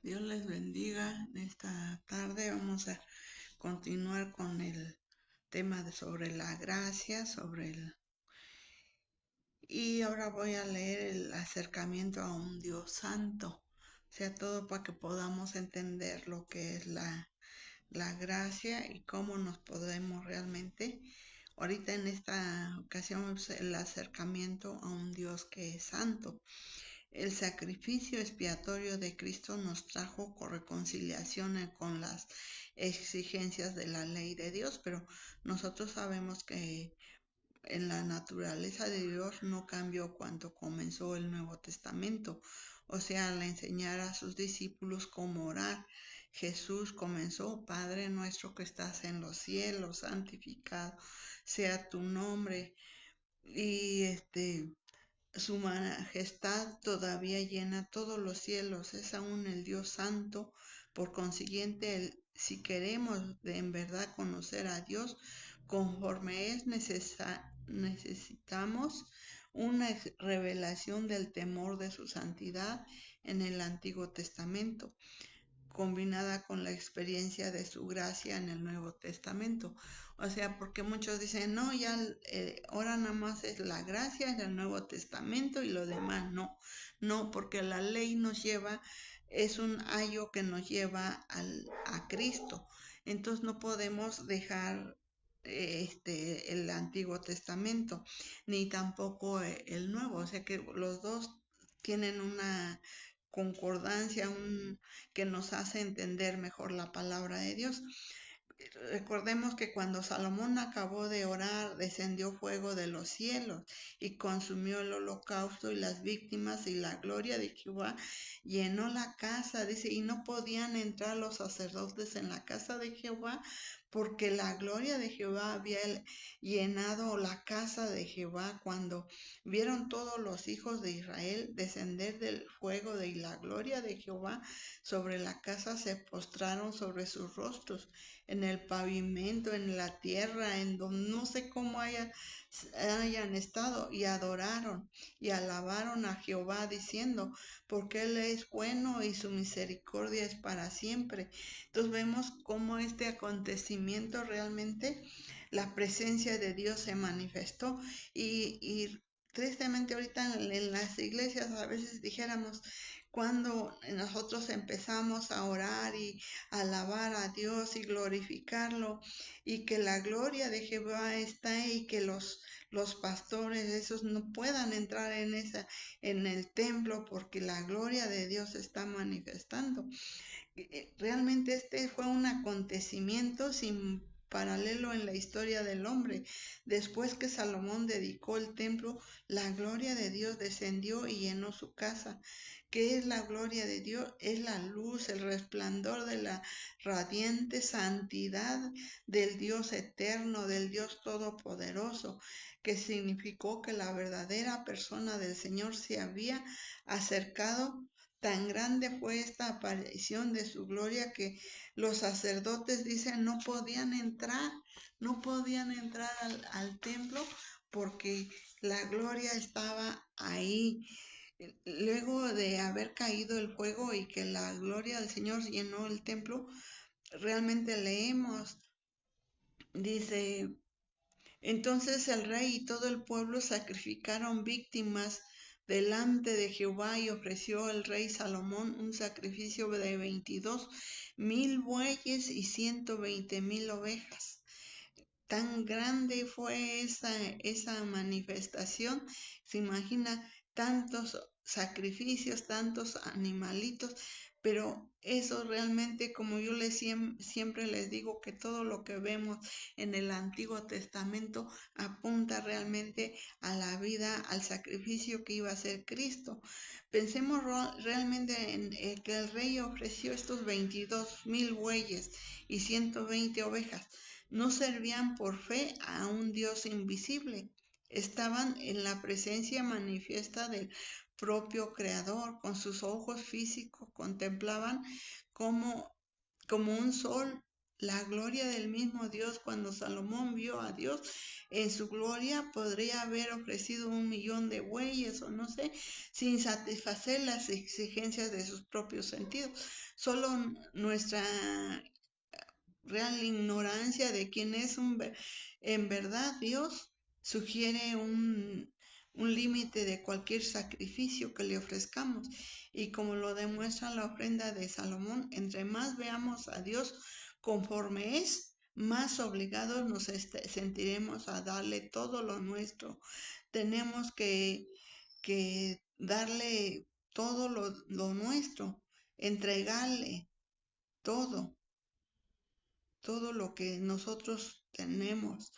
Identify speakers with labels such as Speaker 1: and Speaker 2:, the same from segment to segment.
Speaker 1: Dios les bendiga. Esta tarde vamos a continuar con el tema sobre la gracia, y ahora voy a leer el acercamiento a un Dios santo. O sea, todo para que podamos entender lo que es la gracia y cómo nos podemos realmente. Ahorita en esta ocasión es el acercamiento a un Dios que es santo. El sacrificio expiatorio de Cristo nos trajo reconciliación con las exigencias de la ley de Dios, pero nosotros sabemos que en la naturaleza de Dios no cambió cuando comenzó el Nuevo Testamento, o sea, al enseñar a sus discípulos cómo orar. Jesús comenzó: Padre nuestro que estás en los cielos, santificado sea tu nombre. Y su majestad todavía llena todos los cielos, es aún el Dios santo. Por consiguiente, si queremos en verdad conocer a Dios conforme es necesitamos una revelación del temor de su santidad en el Antiguo Testamento, combinada con la experiencia de su gracia en el Nuevo Testamento. O sea, porque muchos dicen, no, ya ahora nada más es la gracia en el Nuevo Testamento y lo demás no. No, porque la ley nos lleva, es un ayo que nos lleva a Cristo. Entonces no podemos dejar el Antiguo Testamento, ni tampoco el Nuevo. O sea que los dos tienen una concordancia, que nos hace entender mejor la palabra de Dios. Recordemos que cuando Salomón acabó de orar, descendió fuego de los cielos y consumió el holocausto y las víctimas, y la gloria de Jehová llenó la casa, dice, y no podían entrar los sacerdotes en la casa de Jehová porque la gloria de Jehová había llenado la casa de Jehová. Cuando vieron todos los hijos de Israel descender del fuego de la gloria de Jehová sobre la casa, se postraron sobre sus rostros en el pavimento, en la tierra, en donde no sé cómo hayan estado, y adoraron y alabaron a Jehová diciendo, porque Él es bueno y su misericordia es para siempre. Entonces vemos cómo este acontecimiento realmente, la presencia de Dios se manifestó, y tristemente ahorita en las iglesias a veces dijéramos, cuando nosotros empezamos a orar y alabar a Dios y glorificarlo, y que la gloria de Jehová está ahí, y que los pastores esos no puedan entrar en el templo porque la gloria de Dios está manifestando. Realmente este fue un acontecimiento sin paralelo en la historia del hombre. Después que Salomón dedicó el templo, la gloria de Dios descendió y llenó su casa. ¿Qué es la gloria de Dios? Es la luz, el resplandor de la radiante santidad del Dios eterno, del Dios todopoderoso, que significó que la verdadera persona del Señor se había acercado. Tan grande fue esta aparición de su gloria que los sacerdotes dicen no podían entrar al templo porque la gloria estaba ahí. Luego de haber caído el fuego y que la gloria del Señor llenó el templo, realmente leemos, dice, entonces el rey y todo el pueblo sacrificaron víctimas delante de Jehová, y ofreció el rey Salomón un sacrificio de 22,000 bueyes y 120,000 ovejas. Tan grande fue esa manifestación. Se imagina tantos sacrificios, tantos animalitos, pero eso realmente, como yo siempre les digo, que todo lo que vemos en el Antiguo Testamento apunta realmente a la vida, al sacrificio que iba a hacer Cristo. Pensemos realmente en que el rey ofreció estos 22,000 bueyes y 120 ovejas. No servían por fe a un Dios invisible, estaban en la presencia manifiesta del propio Creador. Con sus ojos físicos contemplaban como, como un sol la gloria del mismo Dios. Cuando Salomón vio a Dios en su gloria, podría haber ofrecido 1,000,000 de bueyes o no sé, sin satisfacer las exigencias de sus propios sentidos. Solo nuestra real ignorancia de quién es en verdad Dios sugiere un límite de cualquier sacrificio que le ofrezcamos. Y como lo demuestra la ofrenda de Salomón, entre más veamos a Dios conforme es, más obligados nos sentiremos a darle todo lo nuestro. Tenemos que darle todo lo nuestro, entregarle todo lo que nosotros tenemos.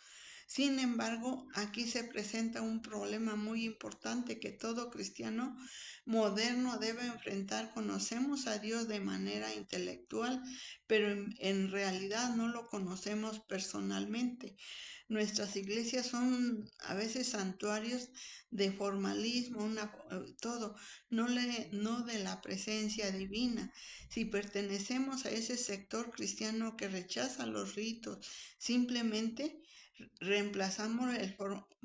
Speaker 1: Sin embargo, aquí se presenta un problema muy importante que todo cristiano moderno debe enfrentar. Conocemos a Dios de manera intelectual, pero en realidad no lo conocemos personalmente. Nuestras iglesias son a veces santuarios de formalismo, todo, no de la presencia divina. Si pertenecemos a ese sector cristiano que rechaza los ritos, simplemente reemplazamos el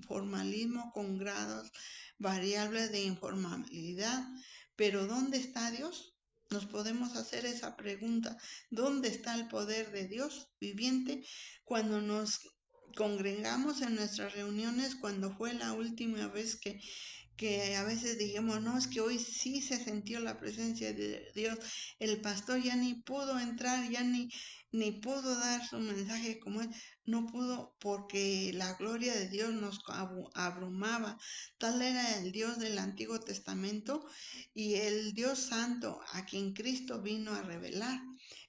Speaker 1: formalismo con grados variables de informalidad. Pero ¿dónde está Dios? Nos podemos hacer esa pregunta. ¿Dónde está el poder de Dios viviente cuando nos congregamos en nuestras reuniones? Cuando fue la última vez que a veces dijimos, no, es que hoy sí se sintió la presencia de Dios? El pastor ya ni pudo entrar, ya ni pudo dar su mensaje como él, no pudo, porque la gloria de Dios nos abrumaba. Tal era el Dios del Antiguo Testamento y el Dios Santo a quien Cristo vino a revelar.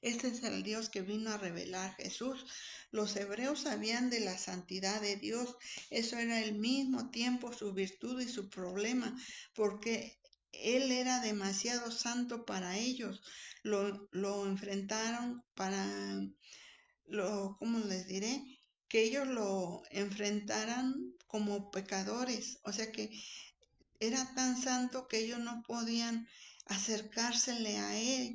Speaker 1: Este es el Dios que vino a revelar Jesús. Los hebreos sabían de la santidad de Dios. Eso era al mismo tiempo su virtud y su problema, porque Él era demasiado santo para ellos. Lo enfrentaron ¿cómo les diré? Que ellos lo enfrentaran como pecadores. O sea que era tan santo que ellos no podían acercársele a Él.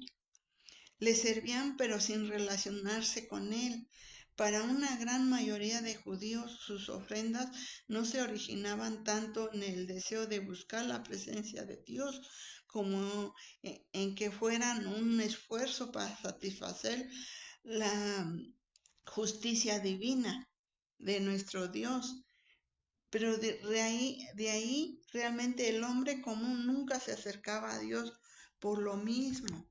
Speaker 1: Le servían pero sin relacionarse con Él. Para una gran mayoría de judíos, sus ofrendas no se originaban tanto en el deseo de buscar la presencia de Dios como en que fueran un esfuerzo para satisfacer la justicia divina de nuestro Dios. Pero de ahí realmente el hombre común nunca se acercaba a Dios por lo mismo,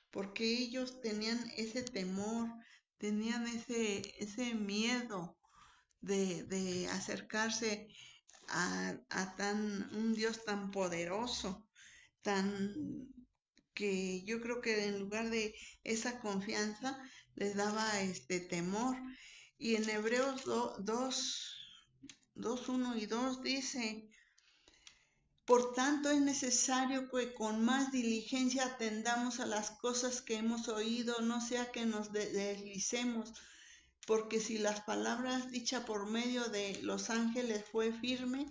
Speaker 1: porque ellos tenían ese temor, tenían ese miedo de acercarse a un Dios tan poderoso, tan que yo creo que en lugar de esa confianza les daba temor. Y en Hebreos 2, 1 y 2 dice: por tanto, es necesario que con más diligencia atendamos a las cosas que hemos oído, no sea que nos deslicemos, porque si las palabras dichas por medio de los ángeles fue firme,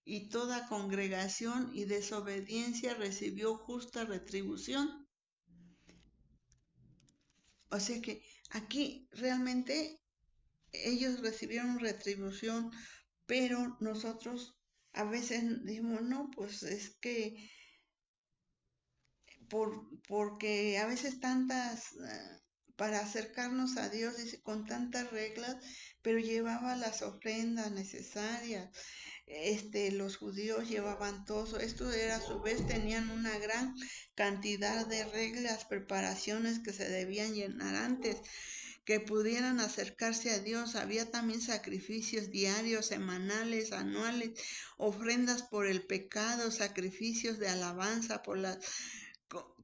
Speaker 1: y toda congregación y desobediencia recibió justa retribución. O sea que aquí realmente ellos recibieron retribución, pero nosotros a veces decimos, no, pues es que porque a veces para acercarnos a Dios, dice, con tantas reglas, pero llevaba las ofrendas necesarias. Los judíos llevaban todo esto, era a su vez tenían una gran cantidad de reglas, preparaciones que se debían llenar antes que pudieran acercarse a Dios. Había también sacrificios diarios, semanales, anuales, ofrendas por el pecado, sacrificios de alabanza por las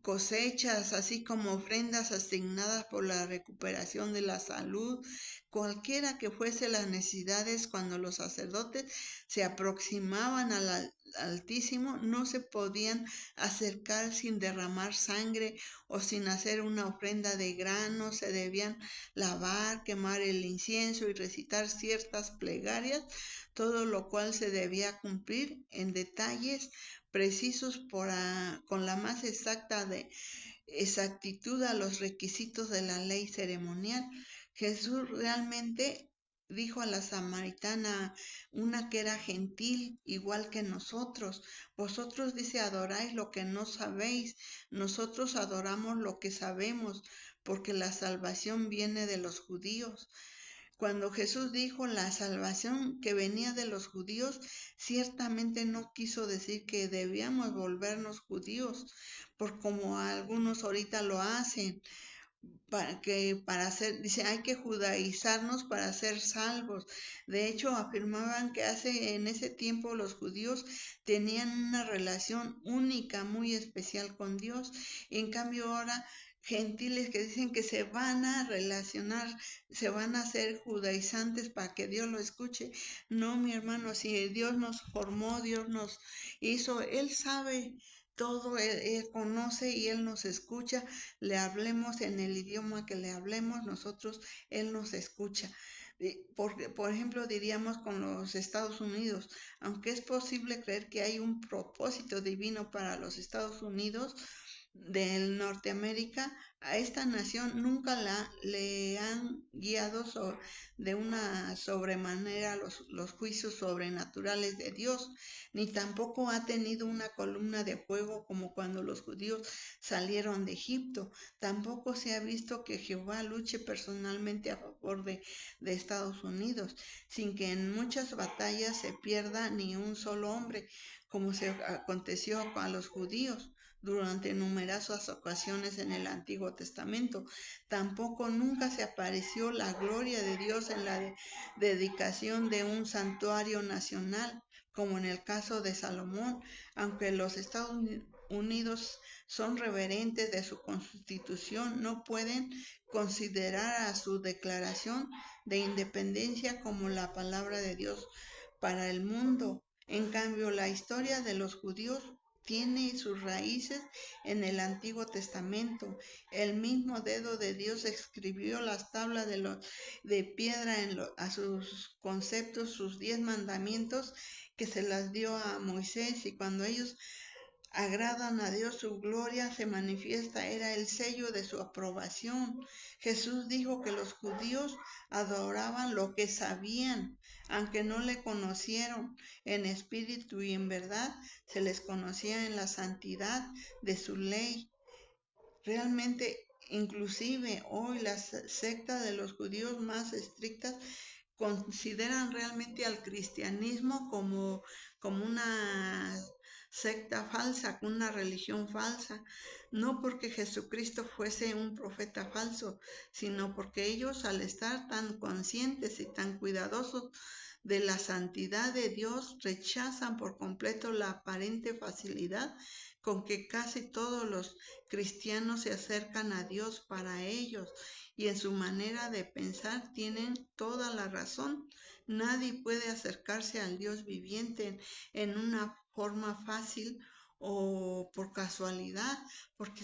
Speaker 1: cosechas, así como ofrendas asignadas por la recuperación de la salud, cualquiera que fuese las necesidades. Cuando los sacerdotes se aproximaban al Altísimo, no se podían acercar sin derramar sangre o sin hacer una ofrenda de grano. Se debían lavar, quemar el incienso y recitar ciertas plegarias, todo lo cual se debía cumplir en detalles precisos con la más exactitud a los requisitos de la ley ceremonial. Jesús realmente dijo a la samaritana, una que era gentil, igual que nosotros, vosotros dice, adoráis lo que no sabéis, nosotros adoramos lo que sabemos, porque la salvación viene de los judíos. Cuando Jesús dijo la salvación que venía de los judíos, ciertamente no quiso decir que debíamos volvernos judíos, por como algunos ahorita lo hacen, dice, hay que judaizarnos para ser salvos. De hecho, afirmaban que en ese tiempo los judíos tenían una relación única, muy especial con Dios. Y en cambio ahora gentiles que dicen que se van a relacionar, se van a ser judaizantes para que Dios lo escuche. No, mi hermano, si Dios nos formó, Dios nos hizo, Él sabe todo, él conoce y Él nos escucha, le hablemos en el idioma que le hablemos, nosotros, Él nos escucha. Por ejemplo, diríamos con los Estados Unidos, aunque es posible creer que hay un propósito divino para los Estados Unidos del Norteamérica, a esta nación nunca le han guiado de una sobremanera los juicios sobrenaturales de Dios, ni tampoco ha tenido una columna de fuego como cuando los judíos salieron de Egipto. Tampoco se ha visto que Jehová luche personalmente a favor de Estados Unidos, sin que en muchas batallas se pierda ni un solo hombre, como se aconteció a los judíos durante numerosas ocasiones en el Antiguo Testamento. Tampoco nunca se apareció la gloria de Dios en la dedicación de un santuario nacional, como en el caso de Salomón, aunque los Estados Unidos son reverentes de su constitución, no pueden considerar a su declaración de independencia como la palabra de Dios para el mundo. En cambio, la historia de los judíos tiene sus raíces en el Antiguo Testamento. El mismo dedo de Dios escribió las tablas de piedra a sus conceptos, sus 10 mandamientos, que se las dio a Moisés, y cuando ellos agradan a Dios, su gloria se manifiesta, era el sello de su aprobación. Jesús dijo que los judíos adoraban lo que sabían, aunque no le conocieron en espíritu y en verdad, se les conocía en la santidad de su ley. Realmente, inclusive hoy las sectas de los judíos más estrictas consideran realmente al cristianismo como una secta falsa, una religión falsa, no porque Jesucristo fuese un profeta falso, sino porque ellos, al estar tan conscientes y tan cuidadosos de la santidad de Dios, rechazan por completo la aparente facilidad con que casi todos los cristianos se acercan a Dios para ellos, y en su manera de pensar tienen toda la razón. Nadie puede acercarse al Dios viviente en una forma fácil o por casualidad, porque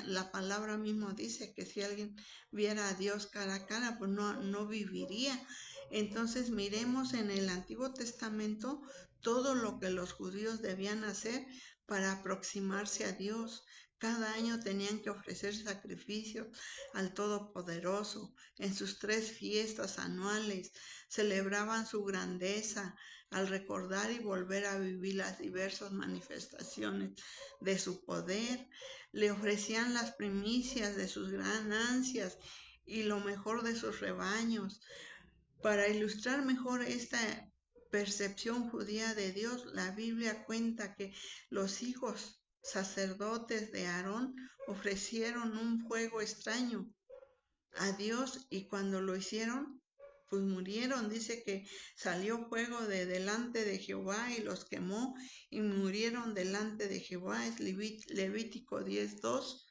Speaker 1: la palabra mismo dice que si alguien viera a Dios cara a cara, pues no viviría. Entonces miremos en el Antiguo Testamento todo lo que los judíos debían hacer para aproximarse a Dios. Cada año tenían que ofrecer sacrificios al Todopoderoso. En sus 3 fiestas anuales celebraban su grandeza al recordar y volver a vivir las diversas manifestaciones de su poder. Le ofrecían las primicias de sus ganancias y lo mejor de sus rebaños. Para ilustrar mejor esta percepción judía de Dios, la Biblia cuenta que los hijos sacerdotes de Aarón ofrecieron un fuego extraño a Dios, y cuando lo hicieron, pues murieron. Dice que salió fuego de delante de Jehová y los quemó y murieron delante de Jehová. Es Levítico 10:2.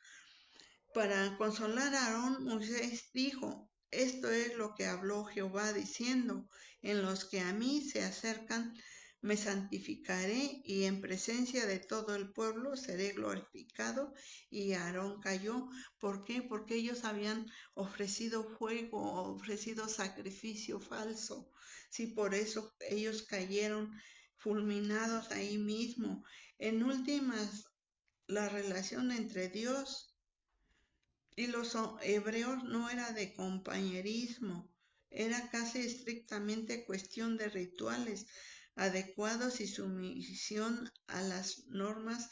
Speaker 1: Para consolar a Aarón, Moisés dijo: esto es lo que habló Jehová diciendo: en los que a mí se acercan me santificaré, y en presencia de todo el pueblo seré glorificado. Y Aarón cayó. ¿Por qué? Porque ellos habían ofrecido fuego, ofrecido sacrificio falso. Sí, por eso ellos cayeron fulminados ahí mismo. En últimas, la relación entre Dios Y los hebreos no era de compañerismo, era casi estrictamente cuestión de rituales adecuados y sumisión a las normas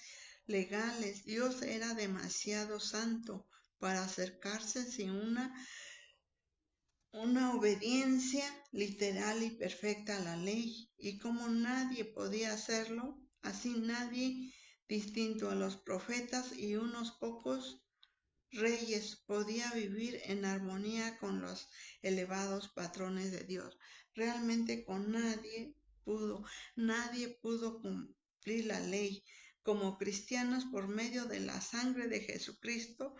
Speaker 1: legales. Dios era demasiado santo para acercarse sin una obediencia literal y perfecta a la ley, y como nadie podía hacerlo, así nadie distinto a los profetas y unos pocos reyes podía vivir en armonía con los elevados patrones de Dios. Realmente con nadie pudo cumplir la ley. Como cristianos, por medio de la sangre de Jesucristo,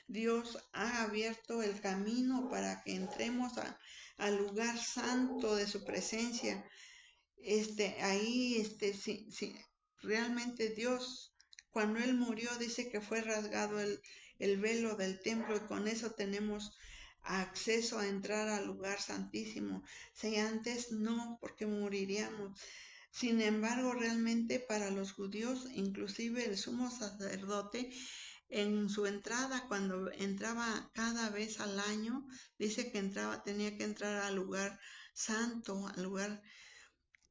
Speaker 1: Dios ha abierto el camino para que entremos al lugar santo de su presencia. Sí, realmente Dios, cuando Él murió, dice que fue rasgado el velo del templo, y con eso tenemos acceso a entrar al lugar santísimo. Si antes no, porque moriríamos. Sin embargo, realmente para los judíos, inclusive el sumo sacerdote, en su entrada, cuando entraba cada vez al año, dice que tenía que entrar al lugar santo, al lugar.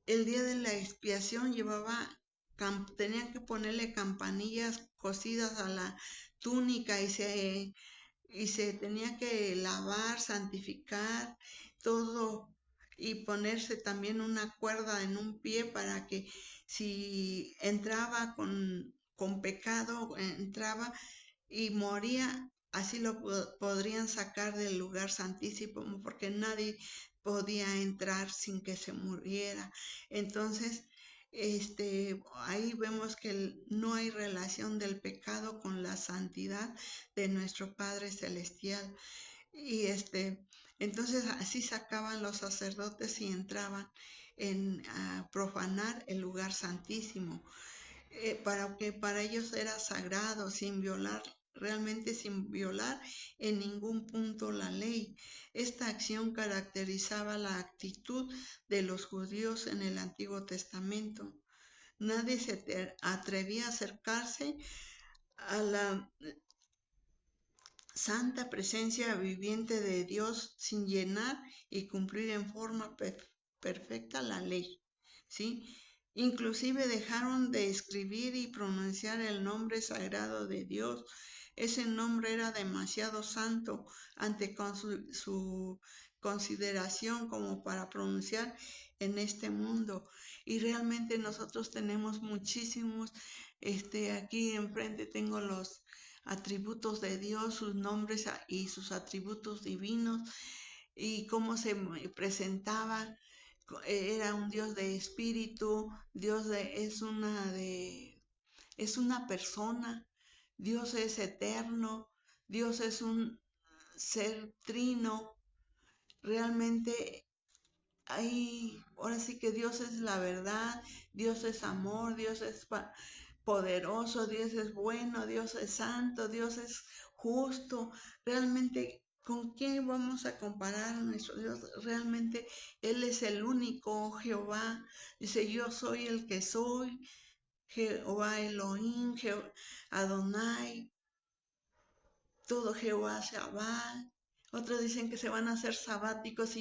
Speaker 1: El día de la expiación tenían que ponerle campanillas cosidas a la túnica, y se tenía que lavar, santificar todo, y ponerse también una cuerda en un pie para que si entraba con pecado, entraba y moría, así lo podrían sacar del lugar santísimo, porque nadie podía entrar sin que se muriera. Entonces, ahí vemos que no hay relación del pecado con la santidad de nuestro Padre Celestial. Y entonces así sacaban los sacerdotes y entraban a profanar el lugar santísimo, para que para ellos era sagrado, realmente sin violar en ningún punto la ley. Esta acción caracterizaba la actitud de los judíos en el Antiguo Testamento. Nadie se atrevía a acercarse a la santa presencia viviente de Dios sin llenar y cumplir en forma perfecta la ley, ¿sí? Inclusive dejaron de escribir y pronunciar el nombre sagrado de Dios. Ese nombre era demasiado santo ante su consideración como para pronunciar en este mundo. Y realmente nosotros tenemos muchísimos, aquí enfrente tengo los atributos de Dios, sus nombres y sus atributos divinos, y cómo se presentaba. Era un Dios de espíritu. Es una persona. Dios es eterno. Dios es un ser trino. Realmente ahora sí que Dios es la verdad, Dios es amor, Dios es poderoso, Dios es bueno, Dios es santo, Dios es justo. Realmente, ¿con quién vamos a comparar a nuestro Dios? Realmente Él es el único Jehová. Dice, yo soy el que soy, Jehová Elohim, Adonai, todo Jehová Shabbat. Otros dicen que se van a hacer sabáticos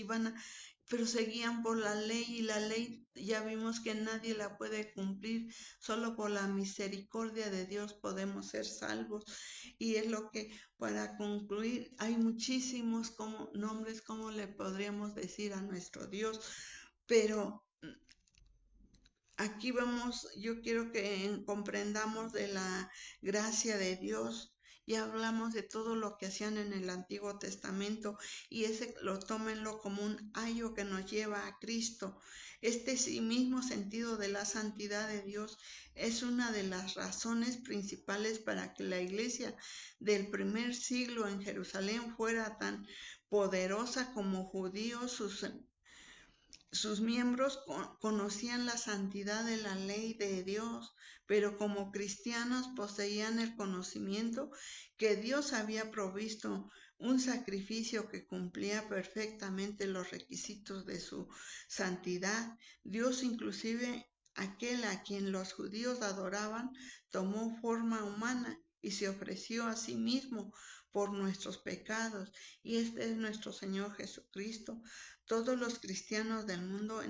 Speaker 1: pero seguían por la ley, y la ley ya vimos que nadie la puede cumplir. Solo por la misericordia de Dios podemos ser salvos. Y es lo que, para concluir, hay muchísimos nombres como le podríamos decir a nuestro Dios, pero aquí yo quiero que comprendamos de la gracia de Dios. Ya hablamos de todo lo que hacían en el Antiguo Testamento, y tómenlo como un ayo que nos lleva a Cristo. Sí mismo sentido de la santidad de Dios es una de las razones principales para que la iglesia del primer siglo en Jerusalén fuera tan poderosa. Como judíos, sus miembros conocían la santidad de la ley de Dios, pero como cristianos poseían el conocimiento que Dios había provisto un sacrificio que cumplía perfectamente los requisitos de su santidad. Dios, inclusive aquel a quien los judíos adoraban, tomó forma humana y se ofreció a sí mismo por nuestros pecados. Y este es nuestro Señor Jesucristo. Todos los cristianos del mundo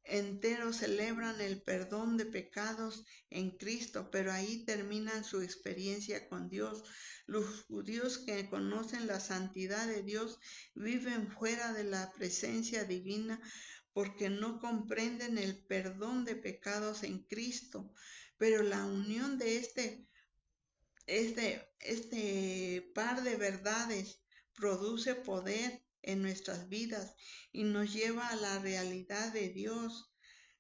Speaker 1: entero celebran el perdón de pecados en Cristo, pero ahí terminan su experiencia con Dios. Los judíos que conocen la santidad de Dios viven fuera de la presencia divina porque no comprenden el perdón de pecados en Cristo. Pero la unión de este par de verdades produce poder en nuestras vidas y nos lleva a la realidad de Dios.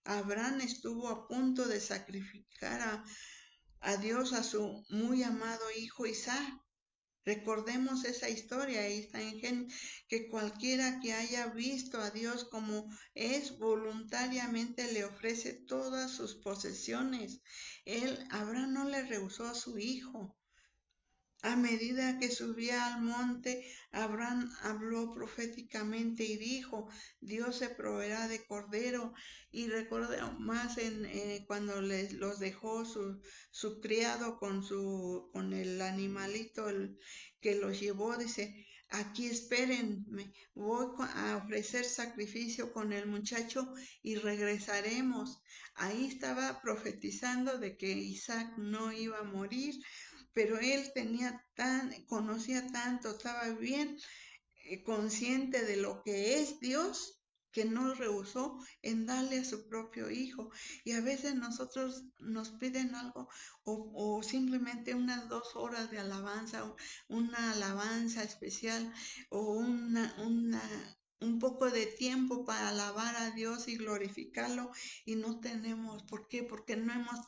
Speaker 1: Abraham estuvo a punto de sacrificar a Dios a su muy amado hijo Isaac. Recordemos esa historia, ahí está en Génesis, que cualquiera que haya visto a Dios como es, voluntariamente le ofrece todas sus posesiones. Abraham no le rehusó a su hijo. A medida que subía al monte, Abraham habló proféticamente y dijo: Dios se proveerá de cordero. Y recuerdo más cuando los dejó su criado con el animalito que los llevó, dice: aquí espérenme, voy a ofrecer sacrificio con el muchacho y regresaremos. Ahí estaba profetizando de que Isaac no iba a morir, pero él conocía tanto, estaba bien consciente de lo que es Dios, que no rehusó en darle a su propio hijo. Y a veces nosotros nos piden algo o simplemente unas 2 horas de alabanza, una alabanza especial o un poco de tiempo para alabar a Dios y glorificarlo, y no tenemos. ¿Por qué? Porque no hemos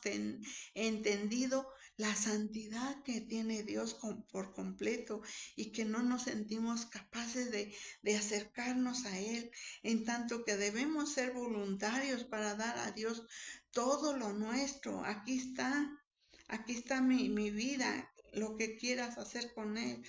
Speaker 1: entendido la santidad que tiene Dios por completo, y que no nos sentimos capaces de acercarnos a Él, en tanto que debemos ser voluntarios para dar a Dios todo lo nuestro. Aquí está mi vida, lo que quieras hacer con Él.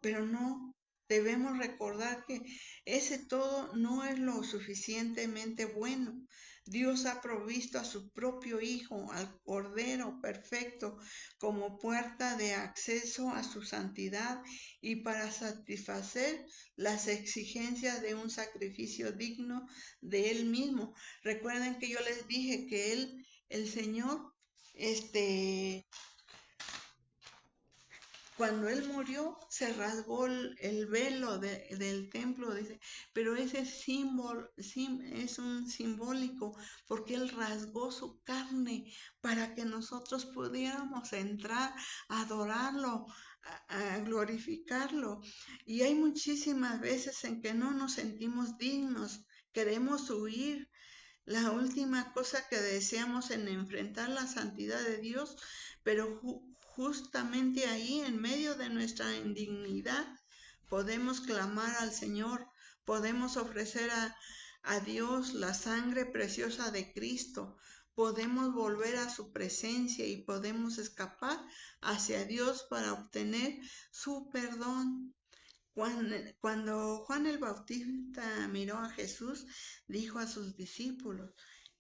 Speaker 1: Pero no, debemos recordar que ese todo no es lo suficientemente bueno. Dios ha provisto a su propio Hijo, al Cordero perfecto, como puerta de acceso a su santidad y para satisfacer las exigencias de un sacrificio digno de Él mismo. Recuerden que yo les dije que el Señor, cuando Él murió, se rasgó el velo del templo, dice, pero ese símbolo es un simbólico, porque Él rasgó su carne para que nosotros pudiéramos entrar a adorarlo, a glorificarlo. Y hay muchísimas veces en que no nos sentimos dignos, queremos huir. La última cosa que deseamos en enfrentar la santidad de Dios, pero justamente ahí, en medio de nuestra indignidad, podemos clamar al Señor, podemos ofrecer a Dios la sangre preciosa de Cristo, podemos volver a su presencia y podemos escapar hacia Dios para obtener su perdón. Cuando Juan el Bautista miró a Jesús, dijo a sus discípulos: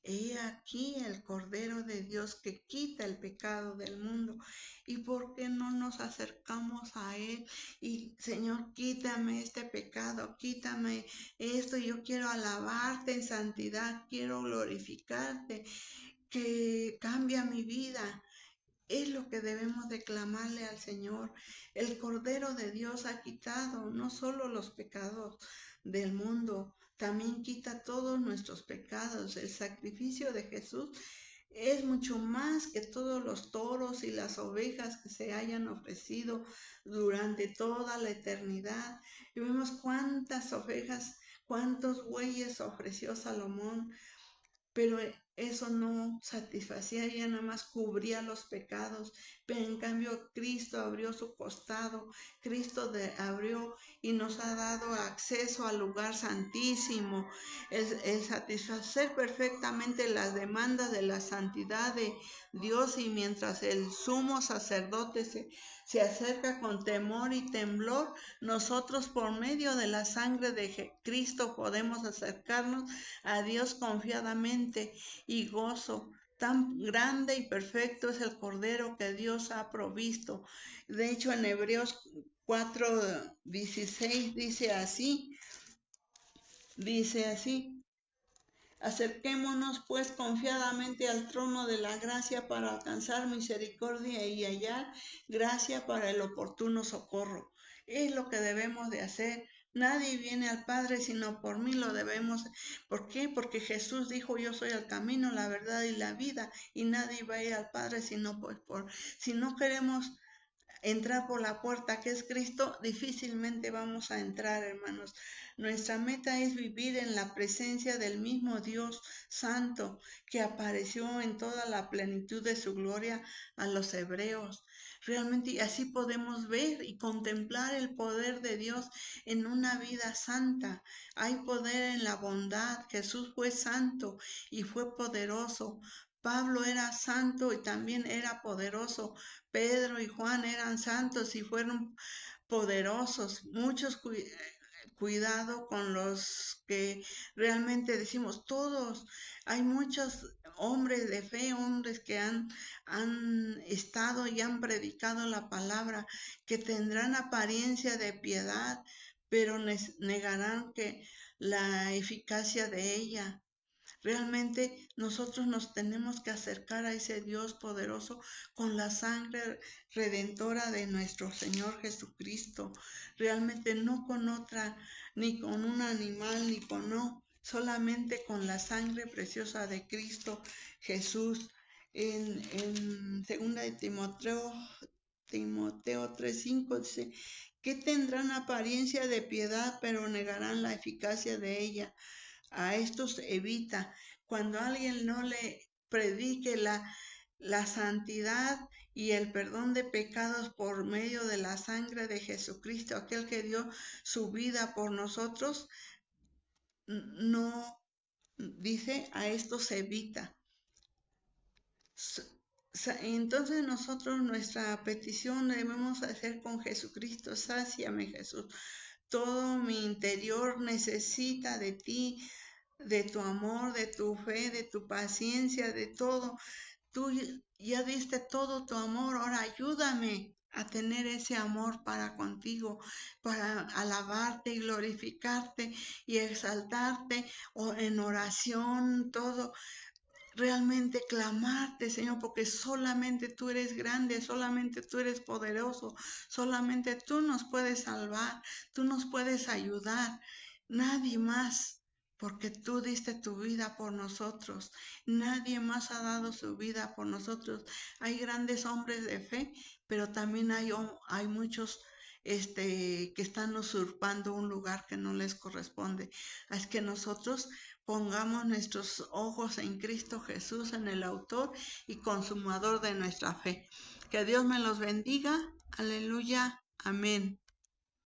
Speaker 1: He aquí el Cordero de Dios que quita el pecado del mundo. ¿Y por qué no nos acercamos a Él? Y Señor, quítame este pecado, quítame esto. Yo quiero alabarte en santidad, quiero glorificarte, que cambia mi vida. Es lo que debemos declamarle al Señor. El Cordero de Dios ha quitado no solo los pecados del mundo, también quita todos nuestros pecados. El sacrificio de Jesús es mucho más que todos los toros y las ovejas que se hayan ofrecido durante toda la eternidad. Y vemos cuántas ovejas, cuántos bueyes ofreció Salomón, pero eso no satisfacía, ella nada más cubría los pecados. Pero en cambio Cristo abrió su costado, Cristo abrió y nos ha dado acceso al lugar santísimo, el satisfacer perfectamente las demandas de la santidad de Dios. Y mientras el sumo sacerdote se acerca con temor y temblor, nosotros por medio de la sangre de Cristo podemos acercarnos a Dios confiadamente y gozo. Tan grande y perfecto es el Cordero que Dios ha provisto. De hecho, en Hebreos 4:16 dice así, acerquémonos pues confiadamente al trono de la gracia para alcanzar misericordia y hallar gracia para el oportuno socorro. Es lo que debemos de hacer. Nadie viene al Padre sino por mí lo debemos. ¿Por qué? Porque Jesús dijo, yo soy el camino, la verdad y la vida, y nadie va a ir al Padre sino si no queremos entrar por la puerta que es Cristo, difícilmente vamos a entrar, hermanos. Nuestra meta es vivir en la presencia del mismo Dios Santo que apareció en toda la plenitud de su gloria a los hebreos. Realmente así podemos ver y contemplar el poder de Dios en una vida santa. Hay poder en la bondad. Jesús fue santo y fue poderoso. Pablo era santo y también era poderoso. Pedro y Juan eran santos y fueron poderosos. Cuidado con los que realmente decimos todos. Hay muchos hombres de fe, hombres que han estado y han predicado la palabra, que tendrán apariencia de piedad, pero negarán que la eficacia de ella. Realmente nosotros nos tenemos que acercar a ese Dios poderoso con la sangre redentora de nuestro Señor Jesucristo. Realmente no con otra, ni con un animal, ni con solamente con la sangre preciosa de Cristo Jesús. En 2 de Timoteo 3:5 dice, que tendrán apariencia de piedad, pero negarán la eficacia de ella. A estos evita. Cuando alguien no le predique la santidad y el perdón de pecados por medio de la sangre de Jesucristo, aquel que dio su vida por nosotros, no dice, a estos evita. Entonces nosotros nuestra petición debemos hacer con Jesucristo, sáciame Jesús. Todo mi interior necesita de ti, de tu amor, de tu fe, de tu paciencia, de todo. Tú ya diste todo tu amor, ahora ayúdame a tener ese amor para contigo, para alabarte y glorificarte y exaltarte en oración, todo. Realmente clamarte, Señor, porque solamente tú eres grande, solamente tú eres poderoso, solamente tú nos puedes salvar, tú nos puedes ayudar, nadie más, porque tú diste tu vida por nosotros, nadie más ha dado su vida por nosotros. Hay grandes hombres de fe, pero también hay muchos que están usurpando un lugar que no les corresponde. Es que nosotros pongamos nuestros ojos en Cristo Jesús, en el autor y consumador de nuestra fe. Que Dios me los bendiga. Aleluya. Amén.